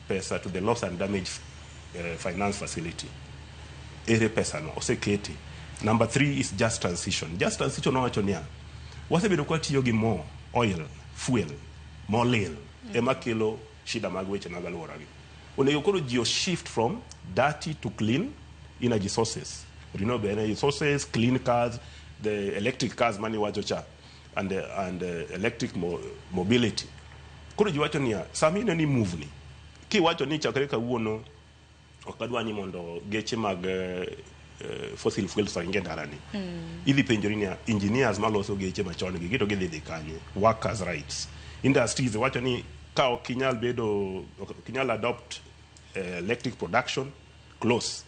pesa to the loss and damage finance facility. Ere pesa no oseketi. Number 3 is just transition. Just transition no wacho niya. Wasebedo kwa tiyo gi mo, oil, fuel, molil, ema kelo shida mag weche mag aluora gi. Onego koro ji shift from dirty to clean energy sources. Renewable energy sources, clean cars, the electric cars mani wacho cha, and electric mobility. Koro ji wacho niya, samine ni move ni. Ki wacho ni chakre kawuono okadwa ni mondo geche mag fossil fuels ringe darani. Idhi penjori niya, engineers maloso geche machon gi gito gidhi kanye, workers' rights. Industries wacho ni ka okinyal adopt electric production close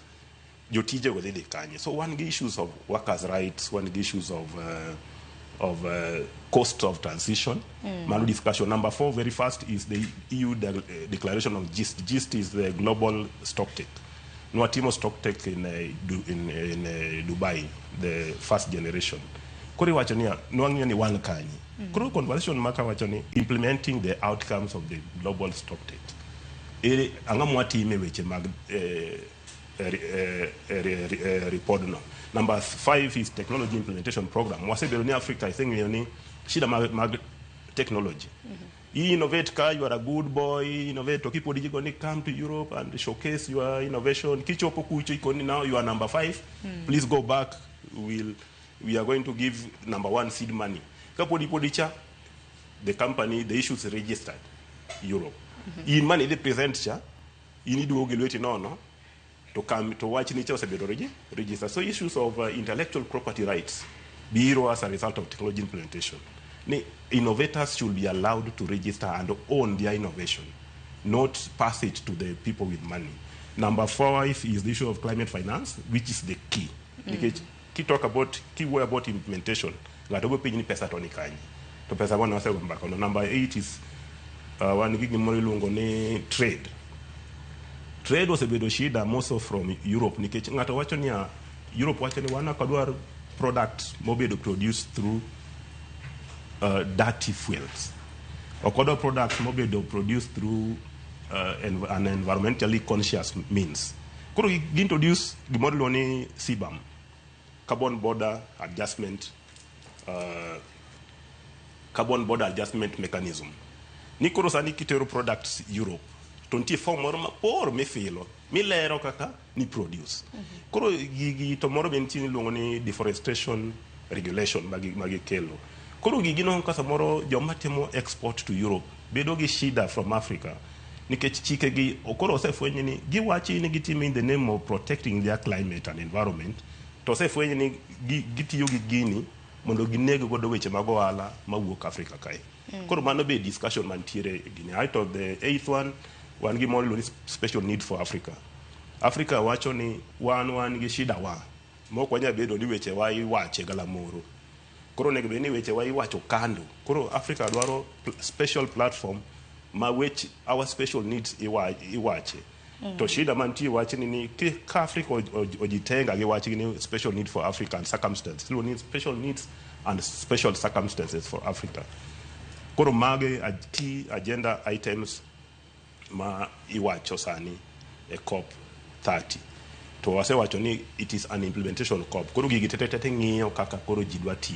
jotije go dhi kanye. So one issues of workers' rights, one issues of cost of transition. Manu discussion. Number 4, very fast, is the EU declaration of GIST. GIST is the global stocktake. Nuatimo stocktake in Dubai, the first generation. Kuri wachania nuangnya ni one kanyi. Kuri conversation maka wachani implementing the outcomes of the global stocktake. Angamwati ime weche mag report no. Number 5 is technology implementation program. Wasebedo ni Africa, I think ni shida mag technology. You innovate ka, you are a good boy, innovate, people digoni come to Europe and showcase your innovation. Kichopo kucho ikoni, now you are number 5. Please go back. We are going to give number 1 seed money. Kapodi podicha, the company, the issues registered Europe. In money they present cha, you need to go no. To come to watch nature register. So issues of intellectual property rights bureau as a result of technology implementation. Innovators should be allowed to register and own their innovation, not pass it to the people with money. Number 5 is the issue of climate finance, which is the key. Key talk about implementation. Number 8 is trade. Trade was a bit shida also from Europe. Ngata wacho niya Europe wacho ni wana kadwar products mobedo produced through dirty fuels. Okodo products mobedo produced through an environmentally conscious means. Kuro introduce the model oni CBAM, carbon border adjustment mechanism. Ni kuro sani kitero products Europe 24 morma por me filo mi lero kaka ni produce. Koro gigi to moro bentini lungo ni deforestation regulation magi kelo. Koro gigi no kasa moro jomatemo export to Europe bedo gi shida from Africa. Nikech chike gi okoro se fwenye ni giwachi ni gitimi in the name of protecting their climate and environment. To se fwenye ni gitiyo gi gini mondo ginego godo weche mag ohala mawuok Africa kai. Koro mano be discussion mantiere gini. I thought the 8th one gi molil special need for Africa. Africa wacho ni wan gi shida wa. Moko nya bedo ni weche wa iwache galamoro. Koro nego be ni weche wa iwacho kando. Koro Africa dwaro special platform ma which our special needs iwache. To shida mantie wache ni ka Africa ojitenga gi wache ni special need for African circumstances. We need special needs and special circumstances for Africa. Koro mage key agenda items ma iwacho sani e COP 30. To wase wacho ni it is an implementation COP. Koro gigi tete ng'iyo kaka koro ji dwa ti.